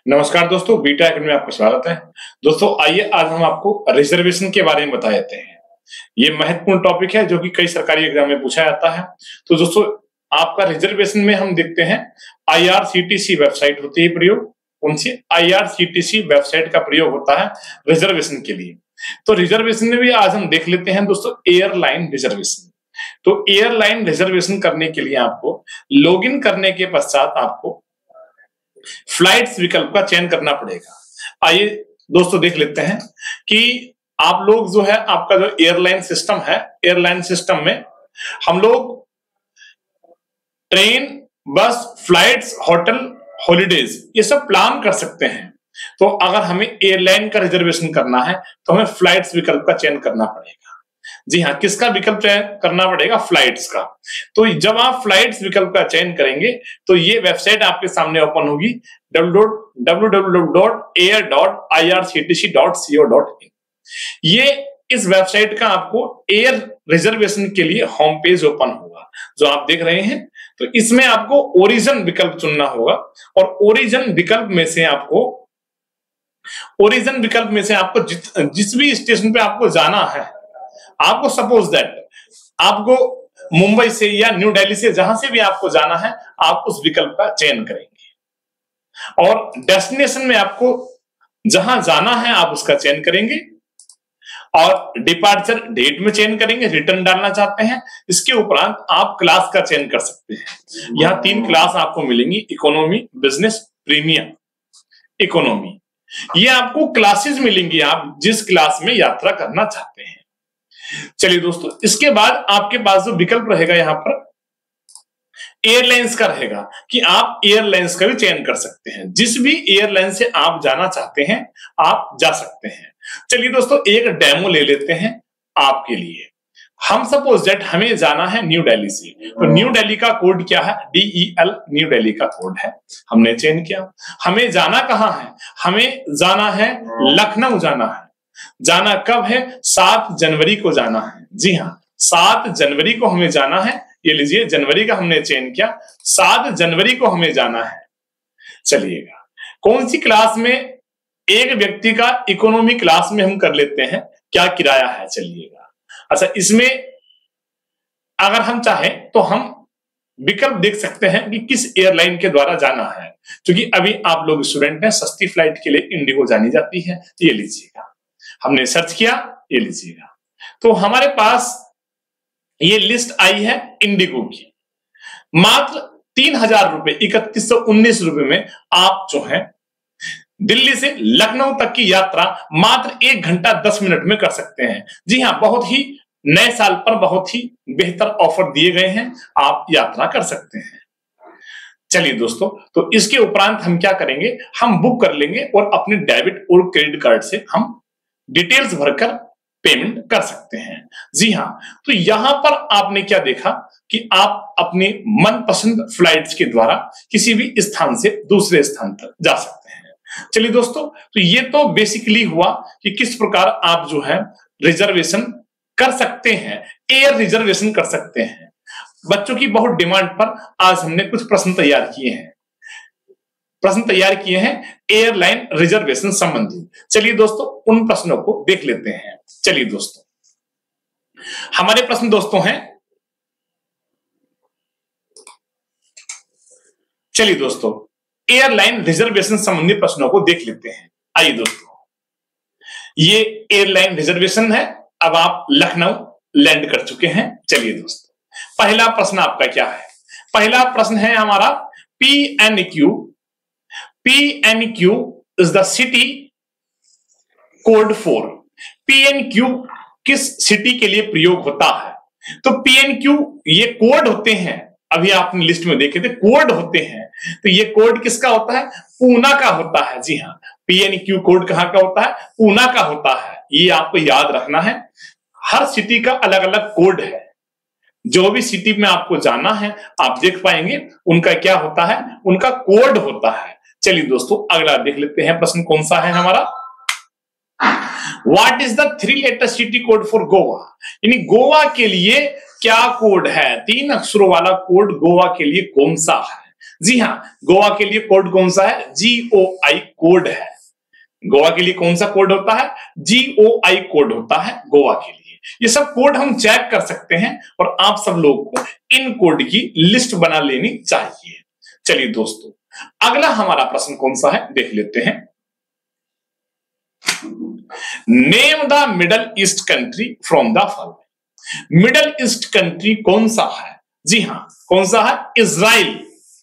नमस्कार दोस्तों, beta academy में आपका स्वागत है। दोस्तों आइए आज हम आपको रिजर्वेशन के बारे में बता देते हैं। ये महत्वपूर्ण टॉपिक है जो कि कई सरकारी एग्जाम में पूछा जाता है। तो दोस्तों आपका रिजर्वेशन में हम देखते हैं IRCTC वेबसाइट होती है प्रयोग। कौन सी? IRCTC वेबसाइट का प्रयोग होता है रिजर्वेशन के लिए। तो रिजर्वेशन में भी आज हम देख लेते हैं दोस्तों एयरलाइन रिजर्वेशन। तो एयरलाइन रिजर्वेशन करने के लिए आपको लॉगिन करने के पश्चात आपको फ्लाइट्स विकल्प का चयन करना पड़ेगा। आइए दोस्तों देख लेते हैं कि आप लोग जो है आपका जो एयरलाइन सिस्टम है, एयरलाइन सिस्टम में हम लोग ट्रेन, बस, फ्लाइट्स, होटल, हॉलिडेज ये सब प्लान कर सकते हैं। तो अगर हमें एयरलाइन का रिजर्वेशन करना है तो हमें फ्लाइट्स विकल्प का चयन करना पड़ेगा। जी हाँ, किसका विकल्प चयन करना पड़ेगा? फ्लाइट्स का। तो जब आप फ्लाइट्स विकल्प का चयन करेंगे तो ये वेबसाइट आपके सामने ओपन होगी www.air.irctc.co.in। ये इस वेबसाइट का आपको एयर रिजर्वेशन के लिए होम पेज ओपन होगा जो आप देख रहे हैं। तो इसमें आपको ओरिजिन विकल्प चुनना होगा और ओरिजिन विकल्प में से आपको जिस भी स्टेशन पे आपको जाना है, आपको सपोज दैट आपको मुंबई से या न्यू दिल्ली से जहां से भी आपको जाना है, आप उस विकल्प का चयन करेंगे और डेस्टिनेशन में आपको जहां जाना है आप उसका चयन करेंगे और डिपार्चर डेट में चयन करेंगे, रिटर्न डालना चाहते हैं। इसके उपरांत आप क्लास का चयन कर सकते हैं। यहां 3 क्लास आपको मिलेंगी, इकोनॉमी, बिजनेस, प्रीमियम। इकोनॉमी ये आपको क्लासेस मिलेंगी आप जिस क्लास में यात्रा करना चाहते हैं। चलिए दोस्तों, इसके बाद आपके पास जो विकल्प रहेगा यहां पर एयरलाइंस का रहेगा कि आप एयरलाइंस का भी चयन कर सकते हैं। जिस भी एयरलाइन से आप जाना चाहते हैं आप जा सकते हैं। चलिए दोस्तों एक डेमो ले लेते हैं आपके लिए। हम सपोज दैट हमें जाना है न्यू दिल्ली से, तो न्यू दिल्ली का कोड क्या है? DEL न्यू दिल्ली का कोड है, हमने चयन किया। हमें जाना कहां है? हमें जाना है लखनऊ जाना है। जाना कब है? 7 जनवरी को जाना है। जी हाँ, 7 जनवरी को हमें जाना है। ये लीजिए, जनवरी का हमने चयन किया, 7 जनवरी को हमें जाना है। चलिएगा, कौन सी क्लास में? एक व्यक्ति का इकोनॉमी क्लास में हम कर लेते हैं। क्या किराया है? चलिएगा, अच्छा इसमें अगर हम चाहें तो हम विकल्प देख सकते हैं कि किस एयरलाइन के द्वारा जाना है। क्योंकि अभी आप लोग स्टूडेंट हैं, सस्ती फ्लाइट के लिए इंडिगो जानी जाती है। ये लीजिएगा, हमने सर्च किया, ये लीजिएगा, तो हमारे पास ये लिस्ट आई है इंडिगो की। मात्र 3000 रुपए, 3119 रुपए में आप जो है दिल्ली से लखनऊ तक की यात्रा मात्र 1 घंटा 10 मिनट में कर सकते हैं। जी हाँ, बहुत ही नए साल पर बहुत ही बेहतर ऑफर दिए गए हैं, आप यात्रा कर सकते हैं। चलिए दोस्तों, तो इसके उपरांत हम क्या करेंगे? हम बुक कर लेंगे और अपने डेबिट और क्रेडिट कार्ड से हम डिटेल्स भरकर पेमेंट कर सकते हैं। जी हाँ, तो यहां पर आपने क्या देखा कि आप अपने मनपसंद फ्लाइट्स के द्वारा किसी भी स्थान से दूसरे स्थान तक जा सकते हैं। चलिए दोस्तों, तो ये तो बेसिकली हुआ कि किस प्रकार आप जो है रिजर्वेशन कर सकते हैं, एयर रिजर्वेशन कर सकते हैं। बच्चों की बहुत डिमांड पर आज हमने कुछ प्रश्न तैयार किए हैं एयरलाइन रिजर्वेशन संबंधी। चलिए दोस्तों उन प्रश्नों को देख लेते हैं। चलिए दोस्तों, हमारे प्रश्न दोस्तों हैं, चलिए दोस्तों एयरलाइन रिजर्वेशन संबंधी प्रश्नों को देख लेते हैं। आइए दोस्तों, ये एयरलाइन रिजर्वेशन है। अब आप लखनऊ लैंड कर चुके हैं। चलिए दोस्तों, पहला प्रश्न आपका क्या है? पहला प्रश्न है हमारा PNQ। PNQ is the city code for। PNQ किस सिटी के लिए प्रयोग होता है? तो PNQ ये कोड होते हैं, अभी आपने लिस्ट में देखे थे कोड होते हैं। तो ये कोड किसका होता है? पूना का होता है। जी हाँ, PNQ कोड कहां का होता है? पूना का होता है। ये आपको याद रखना है। हर सिटी का अलग अलग कोड है। जो भी सिटी में आपको जाना है आप देख पाएंगे उनका क्या होता है, उनका कोड होता है। चलिए दोस्तों अगला देख लेते हैं। प्रश्न कौन सा है हमारा? What is the 3 letter city code for Goa? यानी गोवा के लिए क्या कोड है? 3 अक्षरों वाला कोड गोवा के लिए कौन सा है? जी हाँ, गोवा के लिए कोड कौन सा है? GOI कोड है। गोवा के लिए कौन सा कोड होता है? GOI कोड होता है गोवा के लिए। ये सब कोड हम चेक कर सकते हैं और आप सब लोगों को इन कोड की लिस्ट बना लेनी चाहिए। चलिए दोस्तों, अगला हमारा प्रश्न कौन सा है देख लेते हैं। Name the middle east country from the following. Middle east country कौन सा है? जी हाँ, कौन सा है? इजराइल।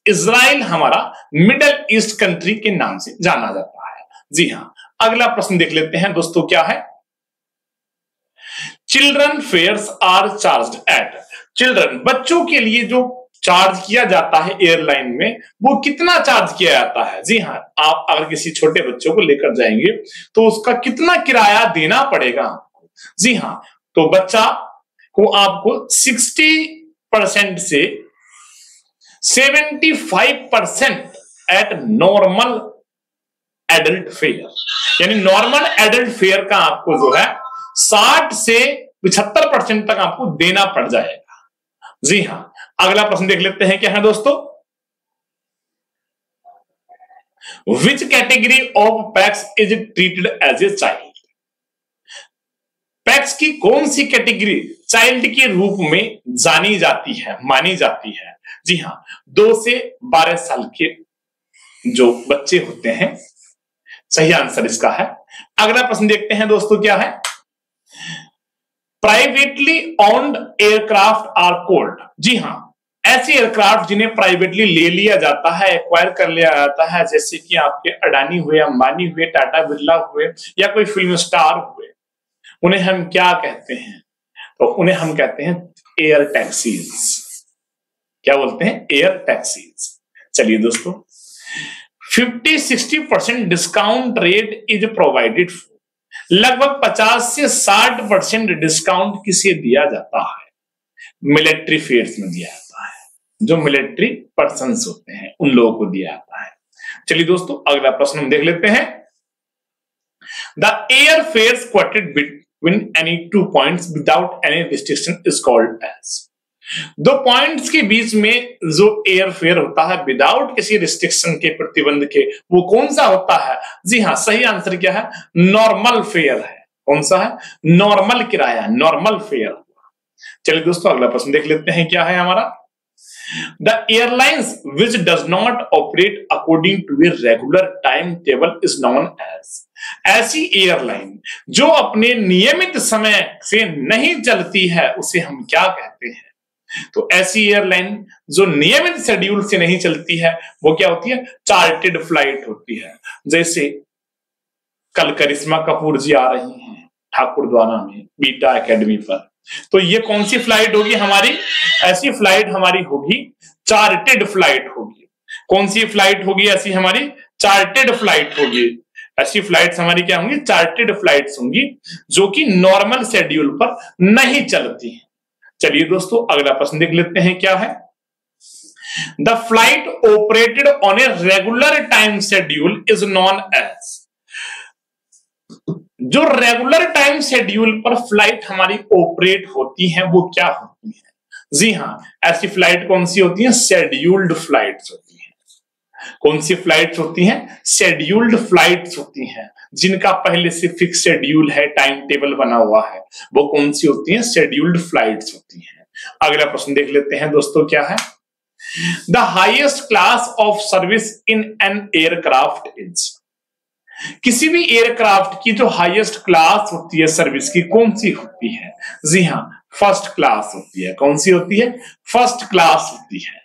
इजराइल हमारा मिडल ईस्ट कंट्री के नाम से जाना जाता है। जी हाँ, अगला प्रश्न देख लेते हैं दोस्तों, क्या है? Children fares are charged at. Children, बच्चों के लिए जो चार्ज किया जाता है एयरलाइन में, वो कितना चार्ज किया जाता है? जी हाँ, आप अगर किसी छोटे बच्चों को लेकर जाएंगे तो उसका कितना किराया देना पड़ेगा आपको? जी हाँ, तो बच्चा को आपको 60% से 75% एट नॉर्मल एडल्ट फेयर, यानी नॉर्मल एडल्ट फेयर का आपको जो है 60 से 75% तक आपको देना पड़ जाएगा। जी हाँ, अगला प्रश्न देख लेते हैं, क्या है दोस्तों? Which category of pax is treated as a child. Pax की कौन सी कैटेगरी चाइल्ड के रूप में जानी जाती है, मानी जाती है? जी हाँ, 2 से 12 साल के जो बच्चे होते हैं। सही आंसर इसका है। अगला प्रश्न देखते हैं दोस्तों, क्या है? Privately owned aircraft are called. जी हाँ, ऐसे एयरक्राफ्ट जिन्हें प्राइवेटली ले लिया जाता है, एक्वायर कर लिया जाता है, जैसे कि आपके अडानी हुए, अंबानी हुए, टाटा बिरला हुए या कोई फिल्म स्टार हुए, उन्हें हम क्या कहते हैं? तो उन्हें हम कहते हैं एयर टैक्सीज। क्या बोलते हैं? Air taxis. चलिए दोस्तों, 50-60% डिस्काउंट रेट इज प्रोवाइडेड। लगभग 50 से 60% डिस्काउंट किसे दिया जाता है? मिलिट्री फेयर्स में दिया जाता है। जो मिलिट्री पर्सन्स होते हैं उन लोगों को दिया जाता है। चलिए दोस्तों, अगला प्रश्न हम देख लेते हैं। The air fares quoted between any 2 points without any restriction is called age. 2 points के बीच में जो एयर फेयर होता है विदाउट किसी रिस्ट्रिक्शन के, प्रतिबंध के, वो कौन सा होता है? जी हाँ, सही आंसर क्या है? नॉर्मल फेयर है। कौन सा है? नॉर्मल किराया, नॉर्मल फेयर। चलिए दोस्तों, अगला प्रश्न देख लेते हैं, क्या है हमारा? The airlines which does not operate according to a regular time table is known as. ऐसी एयरलाइन जो अपने नियमित समय से नहीं चलती है उसे हम क्या कहते हैं? तो ऐसी एयरलाइन जो नियमित शेड्यूल से नहीं चलती है वो क्या होती है? चार्टेड फ्लाइट होती है। जैसे कल करिश्मा कपूर जी आ रही हैं ठाकुरद्वारा में बीटा एकेडमी पर, तो ये कौन सी फ्लाइट होगी हमारी? ऐसी फ्लाइट हमारी होगी चार्टेड फ्लाइट होगी। कौन सी फ्लाइट होगी ऐसी हमारी? चार्टेड फ्लाइट होगी। ऐसी फ्लाइट्स हमारी क्या होंगी? चार्टेड फ्लाइट्स होंगी जो कि नॉर्मल शेड्यूल पर नहीं चलती हैं। चलिए दोस्तों, अगला प्रश्न देख लेते हैं, क्या है? The flight operated on a regular time schedule is known as. जो रेगुलर टाइम शेड्यूल पर फ्लाइट हमारी ऑपरेट होती है वो क्या होती है? जी हाँ, ऐसी फ्लाइट कौन सी होती है? शेड्यूल्ड फ्लाइट्स होती है। कौन सी फ्लाइट्स होती हैं? शेड्यूल्ड फ्लाइट्स होती हैं, जिनका पहले से फिक्स शेड्यूल है, टाइम टेबल बना हुआ है, वो कौन सी होती हैं? शेड्यूल्ड फ्लाइट्स होती हैं। अगला प्रश्न देख लेते हैं दोस्तों, क्या है? The highest class of service in an aircraft is. किसी भी एयरक्राफ्ट की जो हाईएस्ट क्लास होती है सर्विस की, कौन सी होती है? जी हाँ, फर्स्ट क्लास होती है। कौन सी होती है? फर्स्ट क्लास होती है,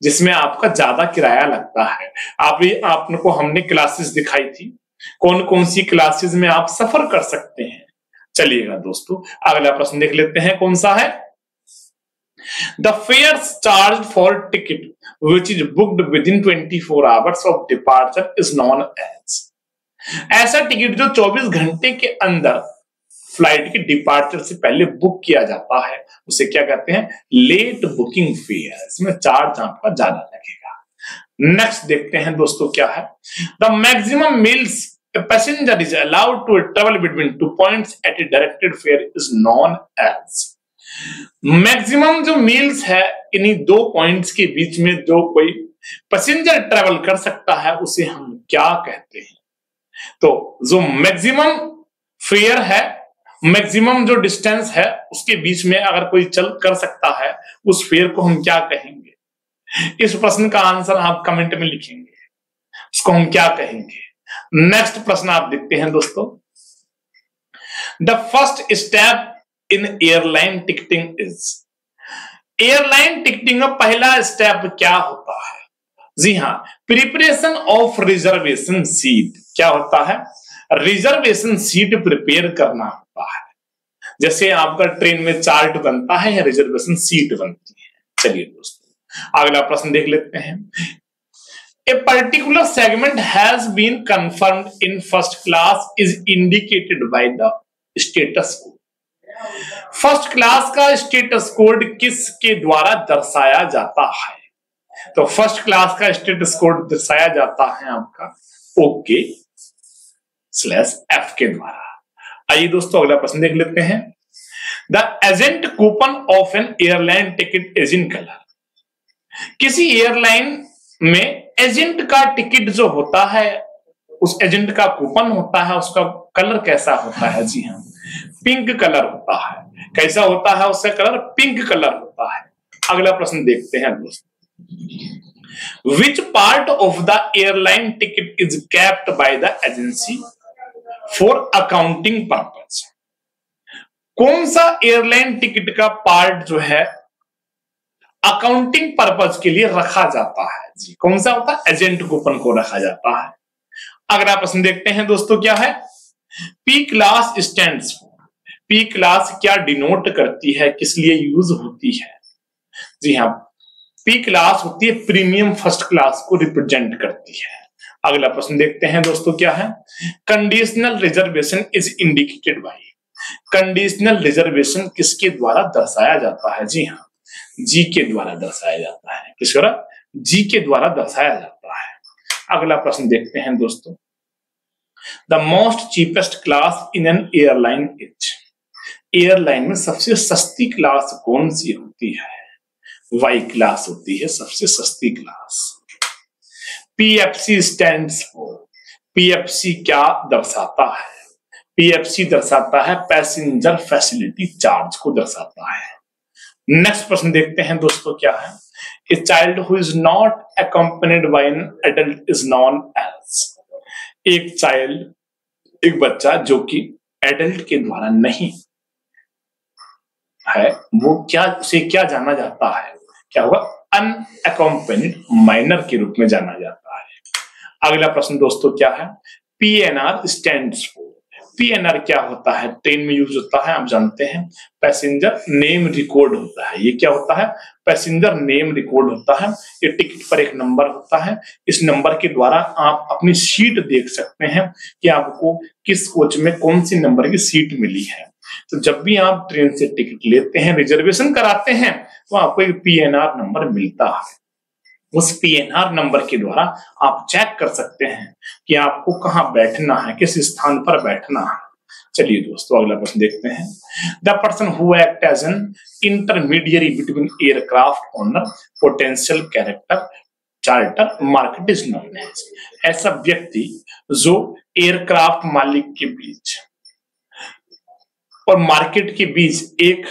जिसमें आपका ज्यादा किराया लगता है। आपको हमने क्लासेस दिखाई थी, कौन कौन सी क्लासेस में आप सफर कर सकते हैं। चलिएगा दोस्तों, अगला प्रश्न देख लेते हैं, कौन सा है? The fares charge for ticket which is booked within 24 hours of departure is known as. ऐसा टिकट जो 24 घंटे के अंदर फ्लाइट के डिपार्चर से पहले बुक किया जाता है उसे क्या कहते हैं? Late booking fare. इसमें चार्ज आपका ज्यादा लगेगा। नेक्स्ट देखते हैं दोस्तों, क्या है? The maximum meals a passenger is allowed to travel between 2 points at a directed fare is known as। Maximum जो मील्स है इन्हीं 2 पॉइंट्स के बीच में जो कोई पैसेंजर ट्रेवल कर सकता है उसे हम क्या कहते हैं? तो जो मैक्सिमम फेयर है, मैक्सिमम जो डिस्टेंस है उसके बीच में अगर कोई चल कर सकता है उस फेयर को हम क्या कहेंगे? इस प्रश्न का आंसर आप कमेंट में लिखेंगे, उसको हम क्या कहेंगे। नेक्स्ट प्रश्न आप देखते हैं दोस्तों, the first step in airline ticketing is. Airline ticketing का पहला स्टेप क्या होता है? जी हाँ, प्रिपरेशन ऑफ रिजर्वेशन सीट। क्या होता है? रिजर्वेशन सीट प्रिपेयर करना होता है। जैसे आपका ट्रेन में चार्ट बनता है या रिजर्वेशन सीट बनती है। चलिए दोस्तों अगला प्रश्न देख लेते हैं। A particular segment has been confirmed in first class is indicated by the status code. First class का स्टेटस कोड किसके द्वारा दर्शाया जाता है? तो फर्स्ट क्लास का स्टेटस कोड दर्शाया जाता है आपका OK/F के द्वारा। आइए दोस्तों अगला प्रश्न देख लेते हैं। The agent coupon of N airline ticket is in colour. किसी एयरलाइन में एजेंट का टिकट जो होता है, उस एजेंट का कूपन होता है, उसका कलर कैसा होता है? जी हाँ, पिंक कलर होता है। कैसा होता है उसका कलर? पिंक कलर होता है। अगला प्रश्न देखते हैं दोस्तों, Which part of the airline ticket is kept by the agency for accounting purpose? कौन सा एयरलाइन टिकट का पार्ट जो है अकाउंटिंग पर्पज के लिए रखा जाता है? जी कौन सा होता है? एजेंट कूपन को रखा जाता है। अगला प्रश्न देखते हैं दोस्तों, क्या है? P class stands for. P class क्या डिनोट करती है, किस लिए यूज होती है? जी हाँ, P क्लास होती है प्रीमियम फर्स्ट क्लास को रिप्रेजेंट करती है। अगला प्रश्न देखते हैं दोस्तों, क्या है? Conditional reservation is indicated bye. Conditional reservation किसके द्वारा दर्शाया जाता है? जी हाँ, जी के द्वारा दर्शाया जाता है। किस द्वारा? जी के द्वारा दर्शाया जाता है। अगला प्रश्न देखते हैं दोस्तों, the most cheapest class in an airline is. Airline में सबसे सस्ती क्लास कौन सी होती है? वाई क्लास होती है सबसे सस्ती class. PFC stands for. PFC क्या दर्शाता है? PFC दर्शाता है पैसेंजर फैसिलिटी चार्ज को दर्शाता है। नेक्स्ट प्रश्न देखते हैं दोस्तों, क्या है? A child who is not accompanied by an adult is known as. एक चाइल्ड, एक बच्चा जो कि एडल्ट के द्वारा नहीं है, वो क्या, उसे क्या जाना जाता है? क्या होगा? अनअकम्पनीड माइनर के रूप में जाना जाता है। अगला प्रश्न दोस्तों, क्या है? PNR stands for. PNR क्या होता है? ट्रेन में यूज होता है, आप जानते हैं, पैसेंजर नेम रिकॉर्ड होता है। ये क्या होता है? पैसेंजर नेम रिकॉर्ड होता है। ये टिकट पर एक नंबर होता है, इस नंबर के द्वारा आप अपनी सीट देख सकते हैं कि आपको किस कोच में कौन सी नंबर की सीट मिली है। तो जब भी आप ट्रेन से टिकट लेते हैं, रिजर्वेशन कराते हैं, तो आपको एक PNR नंबर मिलता है। उस PNR नंबर के द्वारा आप चेक कर सकते हैं कि आपको कहां बैठना है, किस स्थान पर बैठना है। चलिए दोस्तों अगला प्रश्न देखते हैं। The person who act as an intermediary between aircraft owner potential character charter market is known as. ऐसा व्यक्ति जो एयरक्राफ्ट मालिक के बीच और मार्केट के बीच एक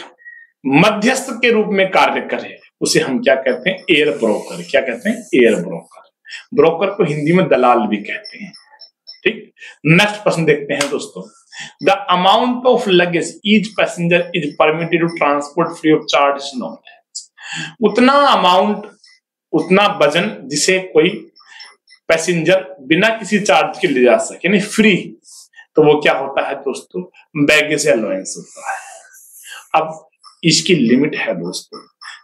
मध्यस्थ के रूप में कार्य करे, उसे हम क्या कहते हैं? Air broker. क्या कहते हैं? Air broker. ब्रोकर को हिंदी में दलाल भी कहते हैं। ठीक, नेक्स्ट प्रश्न देखते हैं दोस्तों, the amount of luggage each passenger is permitted to transport free of charge is known as. उतना अमाउंट, उतना वजन जिसे कोई पैसेंजर बिना किसी चार्ज के ले जा सके, यानी फ्री, तो वो क्या होता है दोस्तों? बैगेज अलाउंस होता है। अब इसकी लिमिट है दोस्तों,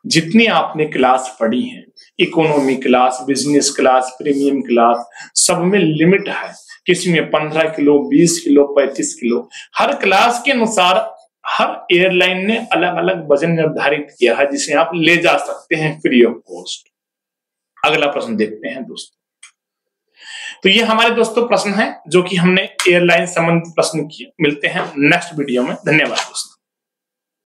जितनी आपने क्लास पढ़ी है, economy class, business class, premium class, सब में लिमिट है। किसी में 15 किलो, 20 किलो, 35 किलो, हर क्लास के अनुसार हर एयरलाइन ने अलग अलग वजन निर्धारित किया है जिसे आप ले जा सकते हैं फ्री ऑफ कॉस्ट। अगला प्रश्न देखते हैं दोस्तों, तो ये हमारे दोस्तों प्रश्न हैं जो कि हमने एयरलाइन संबंधित प्रश्न किए। मिलते हैं नेक्स्ट वीडियो में। धन्यवाद दोस्तों।